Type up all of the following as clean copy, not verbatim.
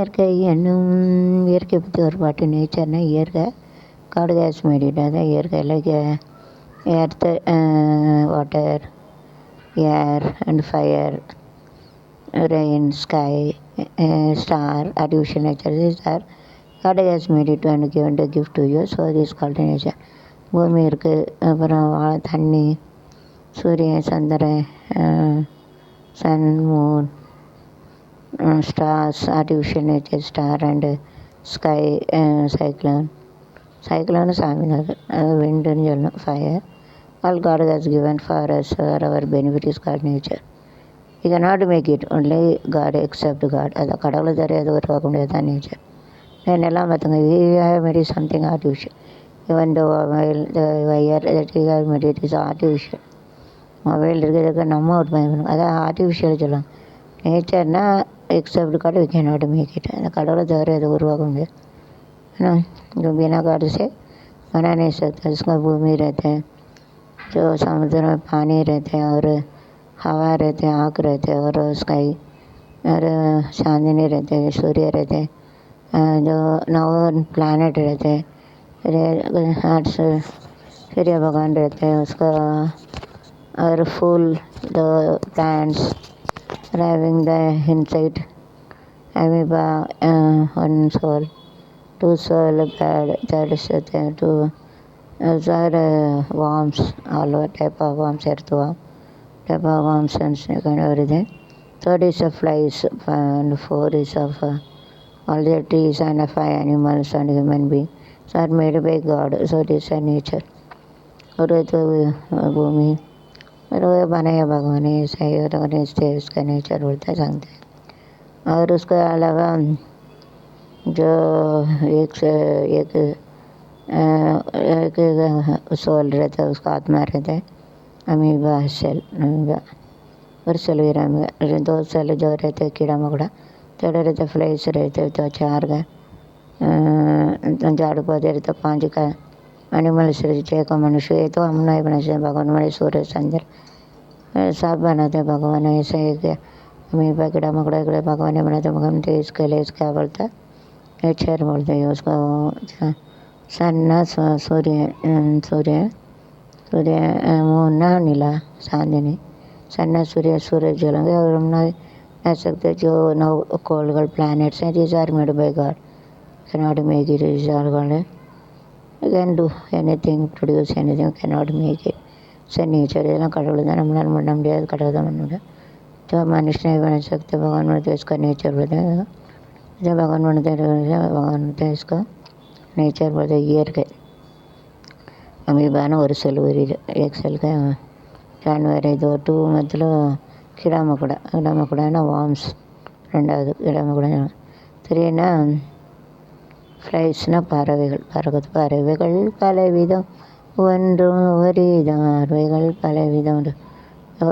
இயற்கை என்னும் இயற்கை பற்றி ஒரு பாட்டு. நேச்சர்னால் இயற்கை, காட் ஹேஸ் மேட் இட், அதான் இயற்கை. Like earth, water, air and fire, rain, sky, star, artificial nature. These are God has made it and given the gift to you. So this is called nature. பூமி இருக்குது, அப்புறம் தண்ணி, சூரியன், சந்திரன், sun, moon, stars, artificial nature, star and sky, cyclone சாமினார், அது விண்டுன்னு சொல்லணும், fire. All God has given for us for our benefit is God nature. You cannot make it, only God except God. அதை கடவுளை தர அது உருவாக்க முடியாது, தான் நேச்சர். என்னெல்லாம் பார்த்துங்க, we have made it something artificial. Even the mobile, the wire that we have made it is artificial. Mobile இருக்கிறதுக்கு நம்ம ஒரு பயன்படும், அதான் ஆர்டிஃபிஷியல் சொல்லலாம். நேச்சர்னால் except God we cannot make it. அந்த கடவுளை தவிர அதை உருவாக்க முடியாது. जो बिना गाड़ से बना नहीं सकता, उसका भूमि रहते हैं, जो समुद्र में पानी रहते हैं और हवा रहते हैं, आग रहते हैं और स्काई और चांदनी रहते हैं, सूर्य रहते हैं, जो 9 प्लानट रहते हैं, सूर्य भगवान रहते हैं उसका, और फूल the plants having the insect, amoeba, one soul, 2 soul, bad, that is two, worms, all type of worms, earthworm, type of worms and snake and everything. 3rd is of flies, and 4 is of all the trees and 5 animals and human beings. So are made by God. So it is a nature. और तो भूमि और वो बनाया भगवान ने, सही और इसका नेचर बोलता सांगते हैं. और उसके अलावा जो एक सोल रहता है, उसका आत्मा रहता है, अमीबा सेल, अमीबा और सेलवीरा में 2 सेल जो रहते हैं कीड़ा मकोड़ा, थोड़ा रहता फ्लाइस रहते तो 4 का, झाड़ पौधे रहते 5 का, एनिमल्स रहते 6 का, मनुष्य. ये तो हम नहीं बनाते, भगवान हमारे सूर्य चंद्र सब बनाते हैं भगवान. ऐसे एक अमीबा कीड़ा मकोड़ा भगवान ने बनाते, भगवान तो इसके लिए क्या बोलता है, नेचर बोलते हैं उसको. सन्ना सूर्य मून नीला चांदनी, सन्ना सूर्य जलेंगे. और हम नहीं कह सकते जो 9 कोल्ड प्लैनेट्स हैं, these are made by god, cannot make it, is all God. You can do anything, produce anything, cannot make it. So nature இதெல்லாம் கடவுள் தான், நம்மளால் பண்ண முடியாது, கடவுள் தான் பண்ண முடியாது. तो मनुष्य नहीं बना सकते, भगवान बनाते हैं, इसका नेचर बोलते हैं. जब भगवान बनाते हैं, भगवान बनाते हैं, इसका नेचर बोलते हैं. इयर्के अमीबा और सेल, एक सेल का जानवर है. 2 मतलब कीड़ा मकोड़ा ना वार्म्स, 2வது कीड़ा मकोड़ा. 3 ஃப்ளைஸ்னால் பறவைகள் பலவிதம், ஒன்றும் ஒரேதான் அறவைகள் பலவிதம்.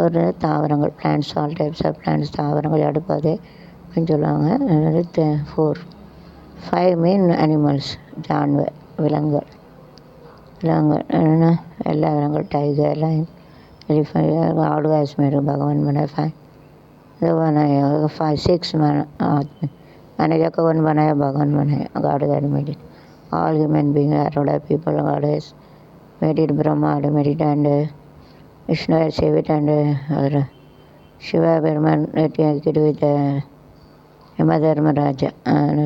ஒரு தாவரங்கள், plants, all types of plants, தாவரங்கள், அடுப்பதே அப்படின்னு சொல்லுவாங்க. 5 மீன் அனிமல்ஸ், ஜான்வர், விலங்குகள் என்ன எல்லா விலங்குகள், டைகர், லைன், एलिफेंट, आड़ काश्मीर भगवान बनाए. 5 जो बनाया 6 मैंने जाकर 1 बनाया, भगवान बनाया. God had made it. All human being are all people, god has made it. Brahma had made it and Vishnu had saved it, and or Shiva Brahman reacted with Yamadharmaraja and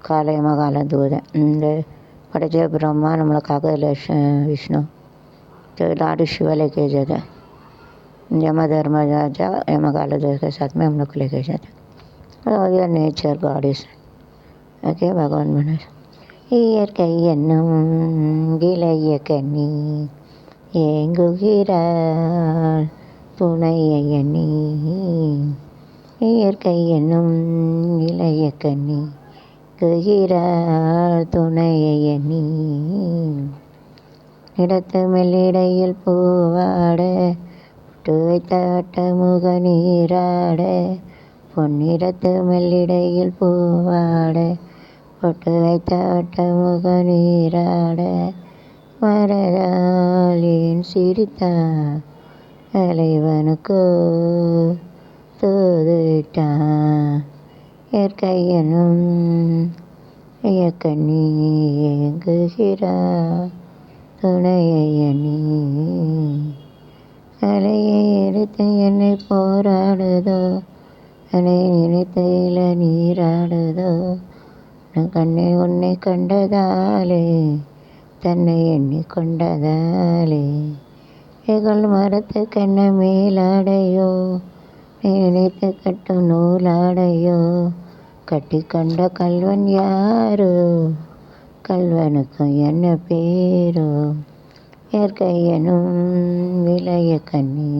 Kala Yamagala Duda. And படித்த பிரம்மா நம்மளுக்காக இல்லை, விஷ்ணு लाड शिवा लेके जाता है. यमा धर्मराजा यमकालदेव के साथ में हम लोग लेके जाते हैं. और यह नेचर गॉड इज ओके, भगवान बना. இயற்கை என்னும் இளைய கன்னி ஏங்குகிறாள் துணையை எண்ணி. இயற்கை என்னும் இளைய கன்னி ஏங்குகிறாள் துணையை எண்ணி. இடத்து மெல்லிடையில் பூவாட புட்டு வைத்த வட்டமுக நீராட. பொன்னிறத்து மெல்லிடையில் பூவாட பொட்டு வைத்த வட்டமுக நீராட. மரகாலின் சிரித்தார் தலைவனுக்கோ தூதுவிட்டான் இயற்கையனும் இயக்கண்ணி ஏங்குகிறார் துணையை எண்ணி அலையை எடுத்து என்னை போராடுதோ என்னை நினைத்தையில நீராடுதோ நான் கண்ணை உன்னை கண்டதாலே தன்னை எண்ணி கொண்டதாலே எங்கள் மரத்து கண்ண மேலாடையோ நீ நினைத்து கட்டும் நூலாடையோ கட்டி கொண்ட கல்வன் யாரோ கல்வனுக்கும் என்ன பேரோ இயற்கையனும் விளைய கண்ணி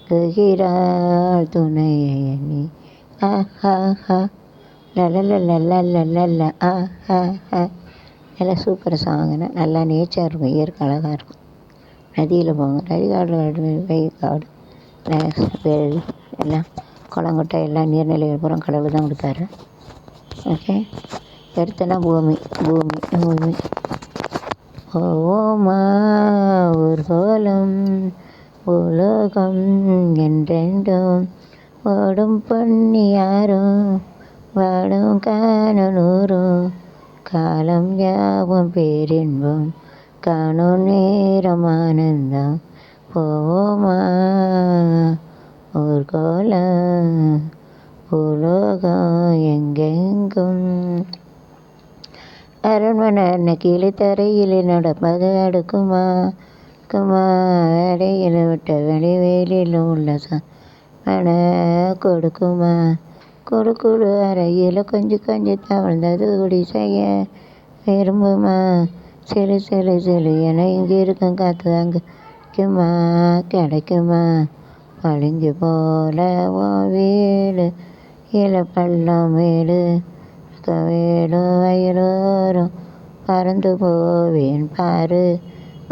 குகிறாள் துணையை எண்ணி ஆஹா லலலலலலலல ஆஹா நல்லா சூப்பர் சாங்குன்னு நல்லா நேச்சர் இருக்கும், இயற்கை அழகாக இருக்கும். நதியில் போங்க, நதி காடு வெயில் காடு வேல் எல்லாம் குளங்கொட்டை எல்லாம் நீர்நிலைகள் பூரா கடவுள் தான் கொடுத்தாரு. ஓகே, எடுத்தனா பூமி பூமி பூமி ஓமா ஊர்கோலம் உலோகம் என்றென்றும் ஓடும் பொன்னியாரும் வாடும் காணனூரும் காலம் யாவும் பேரின்பம் காணும் நேரம் ஆனந்தம் போமா ஊர்கோலம் உலோகம் எங்கெங்கும் அரண்மனை கீழே தரையில் நடப்பது அடுக்குமா அடையில் விட்ட வெளிவேலில் உள்ள மன கொடுக்குமா கொடுக்குழு அறையில் கொஞ்சம் தவழ்ந்தது குடிசைய விரும்புமா சிலு சிலு சிலு என இங்கே இருக்கும் காற்று அங்கே கிடைக்குமா பளிங்கு போல ஓ வீடு பள்ளம் வீடு வேடும் வயலோரும் பறந்து போவேன் பாரு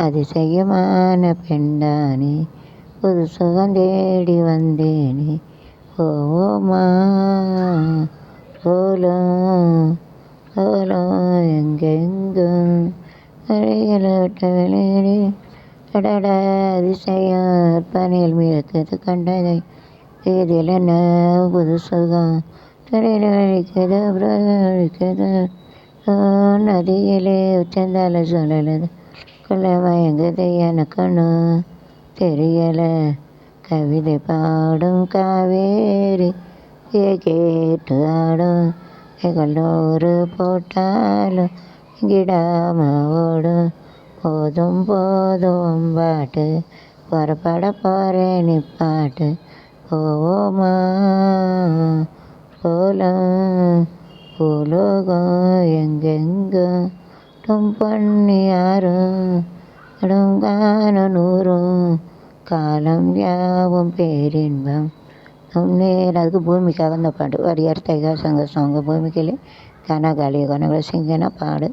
அதிசயமான பெண்தானே புது சுகம் தேடி வந்தேனே ஓமா கோலம் கோலம் எங்கெங்கும் அறையில் விட்ட வெளியே கடட அதிசயம் பனையில் மிதக்குது கண்டதை இதில் என்ன புது சுகம் துறையில் வலிக்குது வலிக்குது நதியிலே உச்சந்தால சொல்லலுது கொள்ள மயங்குது எனக்குன்னு தெரியலை கவிதை பாடும் காவேரி கேட்டு ஆடும் எங்களோரு போட்டாலும் கிடாம ஓடும் போதும் போதும் பாட்டு புறப்பட போகிறேன் நிப்பாட்டு போவோமா கோலம் உலோகம் எங்கெங்கும் பண்ணி யாரும் காணனூரும் காலம் யாவும் பேரின்பம் நேரம் அதுக்கு பூமிக்காக அந்த பாடு வரியார் தைகா சங்க சாங்க భూమికెళ్ళి కనగాలి కొనగల సింగన பாடு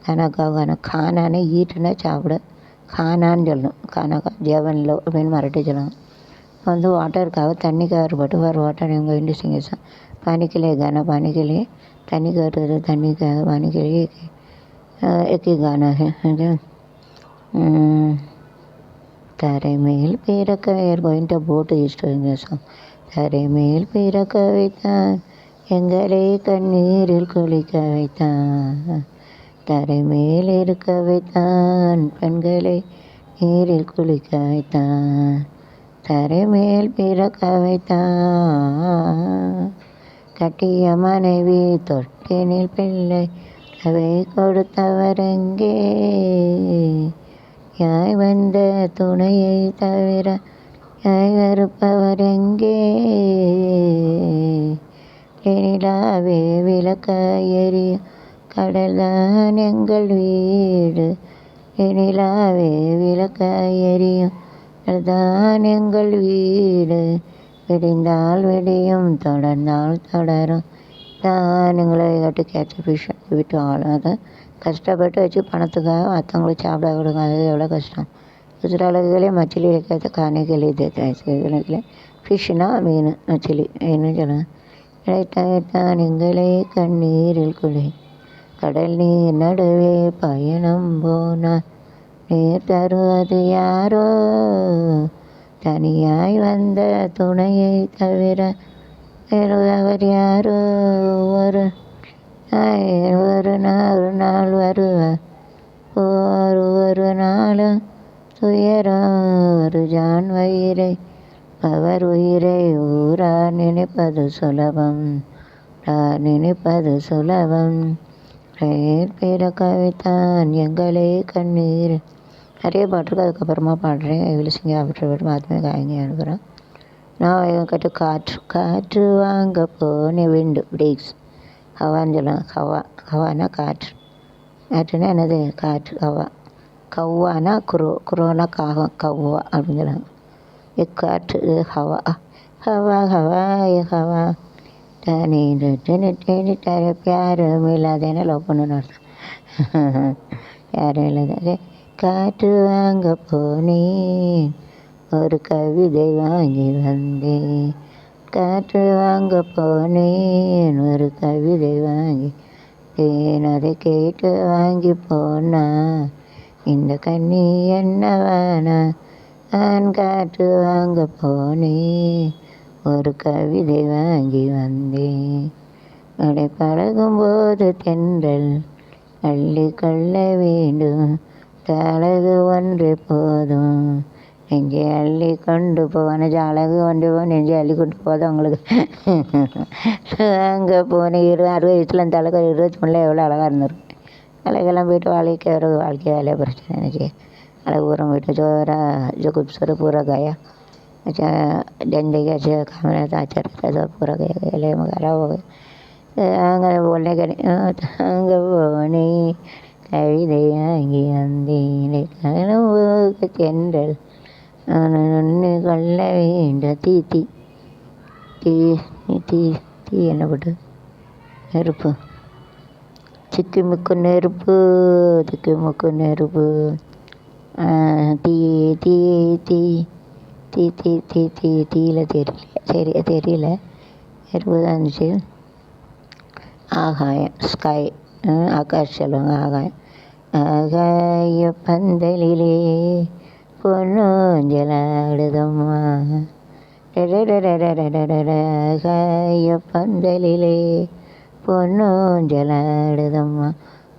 கனகா கானானே ஈட்டுனா சாப்பிட கானான்னு சொல்லணும் கனகா ஜவன்லோ அப்படின்னு மராட்டி சொல்லுவாங்க. இப்போ வந்து வாட்டருக்காக தண்ணிக்காக பட்டு வர வாட்டர் எங்கள் இண்டு சிங்கேசம் पानी गाना पानी के लिए तनी कर तनी का पानी के लिए एक ही गाना है तारे मेल पेर कवियर गोइंग टू बोट इज डूइंग दिस song तारे मेल पेर कविता எங்களை கண்ணீரில் குளிக்க வைத்தான் தரை மேல் இருக்க வைத்தான் பெண்களை நீரில் குளிக்க வைத்தான் தரை மேல் பிறக்க வைத்தான் கட்டிய மனைவி தொட்டினில் பிள்ளை அவை கொடுத்தவரெங்கே யாய் வந்த துணையை தவிர யாய் வெறுப்பவரெங்கே நிலாவே விளக்க எரிய கடல்தான் எங்கள் வீடு நிலாவே விளக்க எரியும் கடல்தான் எங்கள் வீடு விடிந்தால் விடியும் தொடர்ந்தால் தொடரும் தானுங்களை கட்டு கேட்ச ஃபிஷ் விட்டு ஆளாத கஷ்டப்பட்டு வச்சு பணத்துக்காக மற்றவங்களுக்கு சாப்பிட கொடுங்க, அது எவ்வளோ கஷ்டம். குஜராலகளே மச்சிலி வைக்காத காணிகளே தேவையில்லை ஃபிஷ்னா மீன் மச்சிலி என்ன சொல்லுங்கள் கிடைத்தான் எங்களை கண்ணீரில் குளி கடல் நீர் நடுவே பயணம் போனார் நீர் தருவது யாரோ தனியாய் வந்த துணையை தவிர அவர் யாரோ ஒரு ஒரு நாள் வருவார். ஒரு நாளும் துயரம் ஒரு ஜான் வயிறை அவர் உயிரை ஊரார் நினைப்பது சுலபம். நினைப்பது சுலபம். பிற கவித்தான் எங்களே கண்ணீர். நிறைய பாட்டுருக்கு, அதுக்கப்புறமா பாடுறேன். விழிசிங்க அப்படி மாத்தமே காய்ங்க அனுப்புகிறேன். நான் கட்டு காற்று வாங்க போனே விண்டு பிரேக்ஸ் ஹவான்னு சொல்லுவாங்க. ஹவானா காற்று. காற்றுனா என்னது? காற்று. கவ்வானா குரோனா காகம். கவ்வா அப்படின்னு சொல்லுவாங்க. காற்று ஹவா ஹவா ஹவா ஹவா டனி யாரும் இல்லாதேன்னு லவ் பண்ணுன்னு அர்த்தம். யாரும் இல்லாத. காற்று வாங்க போனேன் ஒரு கவிதை வாங்கி வந்தேன். காற்று வாங்க போனேன் ஒரு கவிதை வாங்கி அதை கேட்டு வாங்கி போனா இந்த கண்ணி என்னவானா. நான் காற்று வாங்க போனேன் ஒரு கவிதை வாங்கி வந்தேன். அதை பழகும்போது தென்றல் அள்ளி கொள்ள வேண்டும். அழகு ஒன்று போதும் நெஞ்சை அள்ளி கொண்டு போன அழகு ஒன்று நெஞ்சை அள்ளி கொண்டு போதும் உங்களுக்கு. அங்கே போனேன் 60 வயசில் அந்த அழகு 23 எவ்வளோ அழகாக இருந்திருக்கும். அழகெல்லாம் போயிட்டு வாழ்க்கை வேலையை பிரச்சனை நினச்சி अरे पूरा मीठा जो रहा जो खूबसूरत पूरा गया। अच्छा डंडे के अच्छे खाना था अच्छा रहता तो पूरा गया गले में खराब हो गया। आंगन बोलने का आंग बोने कविதை ஆங்கி வந்தேன் கனவு தென்றல் ஒன்று கொள்ள வேண்டும். தீ தீ தீ தீ தீ என்ன போட்டு நெருப்பு சிக்கிமுக்கு நெருப்பு திக்குமுக்கு நெருப்பு தீ தீ தீ தீ தீ தீ தீ தீயில தெரியல நெருப்பு தான் இருந்துச்சு. ஆகாயம் ஸ்கை ஆகாஷ் சொல்லுவாங்க. ஆகாயம் ஆகாய பந்தலிலே பொன்னூஞ்சலாடுதம்மா ஆகாய பந்தலிலே பொன்னூஞ்சலாடுதம்மா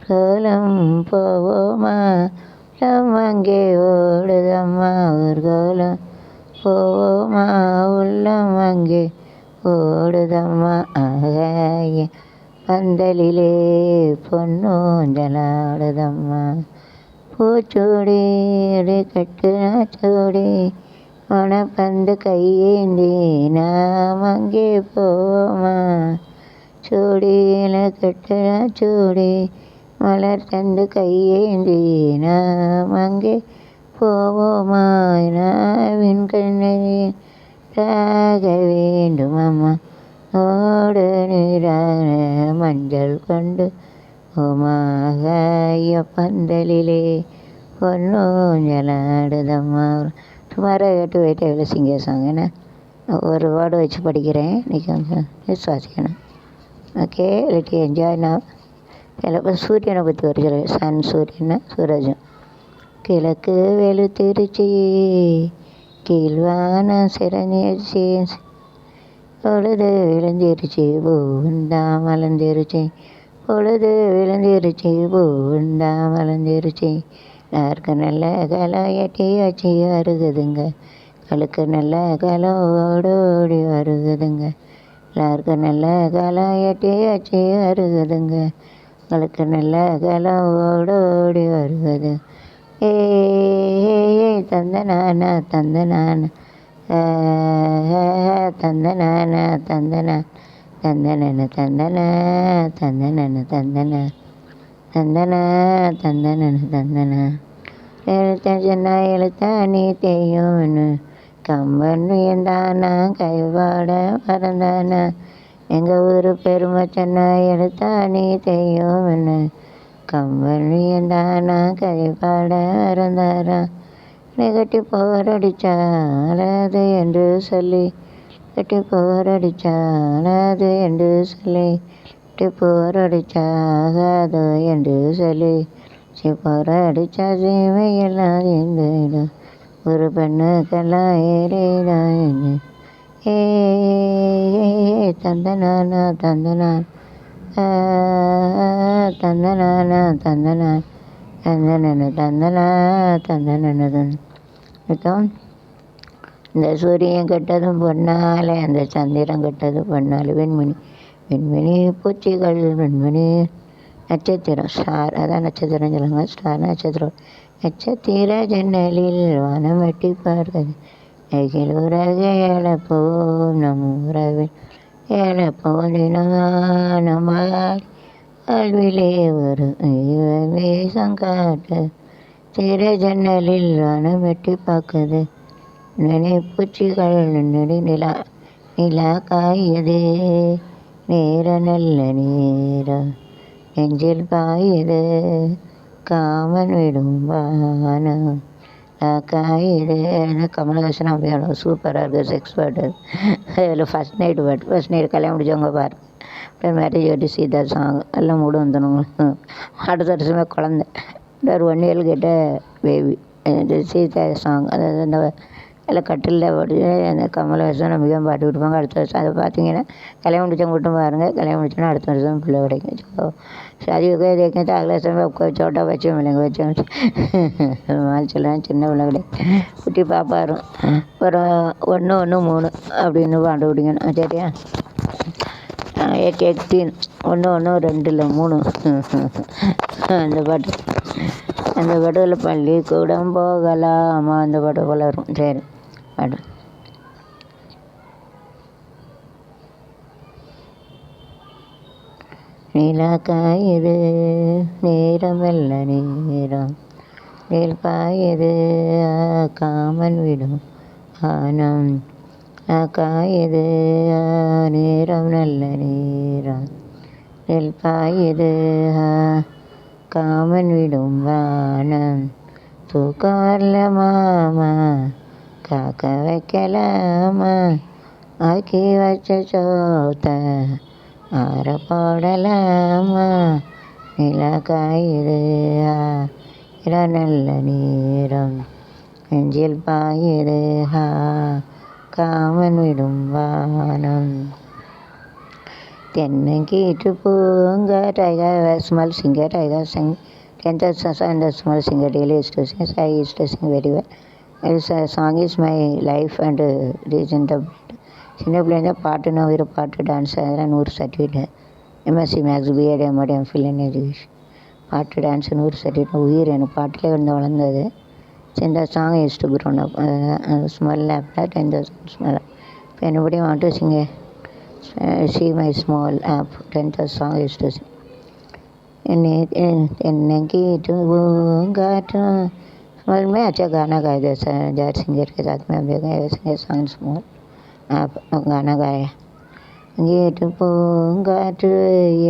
கோலம் போவோமா அங்கே ஓடுதம்மா ஒரு கோலம் போவோமா உள்ளம் அங்கே ஓடுதம்மா ஆகாய பந்தலிலே பொன்னூஞ்சலாடுதம்மா பூச்சூடி கட்டுனா சூடி மணப்பந்து கையேந்தி நாம் அங்கே போவோமா சூடியில் கட்டுனா சூடி மலர் தந்து கையேந்தி நாம் அங்கே போவோமா நாவின் கண்ணீர் ராக வேண்டும் அம்மா ஓடு நீரான மஞ்சள் கொண்டு ஓமாகாய பந்தலிலே பொன்னூஞ்சலாடுதம்மா. சுமாராக கேட்டு போயிட்டு எவ்வளோ சிங்க சாங். ஏன்னா ஒரு வேர்டு வச்சு படிக்கிறேன், இன்றைக்கி கொஞ்சம் விசுவாசிக்கணும். Okay let you enjoy now. சிலப்போ சூரியனை பற்றி வருகிறது. சன் சூரியன் சூரஜம். கிழக்கு வெளுத்திருச்சி கீழ்வான சிறநீர்ச்சி பொழுது விழுந்திருச்சி பூண்டா மலர்ந்திருச்சி பொழுது விழுந்திருச்சி பூண்டா மலர்ந்திருச்சி யாருக்கு நல்ல கலம் எட்டி வச்சு வருகுதுங்க கழுக்கு நல்ல கலம் ஓடோடி வருகுதுங்க எல்லாருக்கும் நல்ல கலம் எட்டி வச்சு வருகுதுங்க கழுக்கு நல்ல கலம் ஓடோடி வருகுது. ஏ தந்த நானா தந்த நானா தந்தன தந்தன தந்தன தந்தன தந்தன தந்தன தந்தன தந்தன தந்தன எழுத்த சொன்னா எழுத்த நீ தெரியும்னு கம்பன் இருந்தானா கைவாட மறந்தானா எங்கள் ஊர் பெருமை சொன்னா எழுத்தா நீ தெரியும்னு கம்பன் இருந்தானா கைவாட மறந்தாரா கட்டி போரடிச்சாலாது என்று சொல்லி கட்டி போரடிச்சாலாது என்று சொல்லி கட்டி போரடிச்சாகாது என்று சொல்லி போரடிச்சா சீமையெல்லாம் எந்திடும் ஒரு பெண்ணுக்கெல்லாம் ஏறிதான் ஏ தந்தனானா தந்தனா தந்தனானா தந்தனா தந்தனன தந்தனா தந்தனனதன். அர்த்தம், இந்த சூரியன் கெட்டதும் பொன்னால, அந்த சந்திரன் கெட்டதும் பொன்னால, வெண்மணி வெண்மணி பூச்சிகள் வெண்மணி நட்சத்திரம் ஸ்டார், அதான் நட்சத்திரம் சொல்லுங்க. ஸ்டார் நட்சத்திரம். நட்சத்திர ஜன்னலில் வானம் வெட்டி பார்க்குது. அகில் உறக ஏழப்போம் நம் உறவில் ஏழப்போம் தினமானமாய் வாழ்விலே ஒரு வேசங்காட்டு. திர ஜன்னலில் வானம் வெட்டி பார்க்குது. பூச்சிகள் நிலா நிலா காயுது. நேர நல்ல நேரம் நெஞ்சில் பாயுது. காமன் விடும் வானம் காயுது. கமலஹாசன் அப்படியோட சூப்பராக இருக்குது. செக்ஸ் பாட்டு அதில் ஃபஸ்ட் நைட்டு பாட்டு. ஃபஸ்ட் நைட்டு கல்யாணம் முடிச்சவங்க பாருங்க. அப்புறம் மேரேஜ் ஓட்டி சீதா சாங் எல்லாம் மூடு வந்துடுங்க. அடுத்த வருஷமே குழந்த ஒரு 1 year கிட்ட பேபி. சீதா சாங் அதாவது அந்த அதில் கட்டிலில் போட்டு அந்த கமலஹாசன் நம்பிக்கையும் பாட்டு விட்டுப்பாங்க. அடுத்த வருஷம் அதை பார்த்தீங்கன்னா கல்யாணம் முடிச்சவங்க மட்டும் பாருங்கள். கல்யாணம் முடிச்சோன்னா அடுத்த வருஷம் பிள்ளை கிடைக்கும். ஸோ शादी हो गई देखें तो अगले समय आपको छोटा बच्चे मिलेंगे. बच्चे माल चलाएं சின்ன பிள்ளை கிடைக்கும். குட்டி பாப்பா வரும். ஒரு 1 1 3 அப்படின்னு பாட்டு விடிக்கணும். சரியா? एक एक 3 1 1 2 இல்லை 3 அந்த பாட்டு. அந்த பாட்டில் பள்ளிக்கூடம் போகலாமா அந்த பாட்டு போல் வரும். சரி பாட்டு. நிலா காயுது நேரமல்ல நேரம் நெல் பாயுது காமன் விடும் ஆனம் காயுது நேரம் நல்ல நேரம் நெல் பாயுது காமன் விடும் வானம் தூக்கம் வரல மாமா காக்க வைக்கலாமா ஆக்கி வச்ச சோத்த ஆற போடலாமா நிலா காயுது நல்ல நேரம் நெஞ்சில் பாயுது காமன் விடும் வானம். தென்னங்கீற்று பூங்காற்று. I have a small singer. I have sing 10,000 and a small singer daily used to sing. So I used to sing very well. This song is my life and reason the சின்ன பிள்ளைங்க பாட்டுன்னா உயிர் பாட்டு dance அதெல்லாம் 100 certificate. MSc maths BEd MEd MPhil in education. பாட்டு dance 100 certificate. உயிர் எனக்கு பாட்டிலே வந்து வளர்ந்தது. இந்த song use to grown up. Smell apple 10,000 smell. இப்போ anybody want to sing see my small app 10,000 song used to sing. தென்னங்கீற்று பூங்காற்றும் स्मेल में अच्छा गाना गाया जैसा जार सिंगर के साथ में हम गए सॉन्ग स्मॉल आप गाना गाया. गीत பூங்காற்று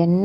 என்ன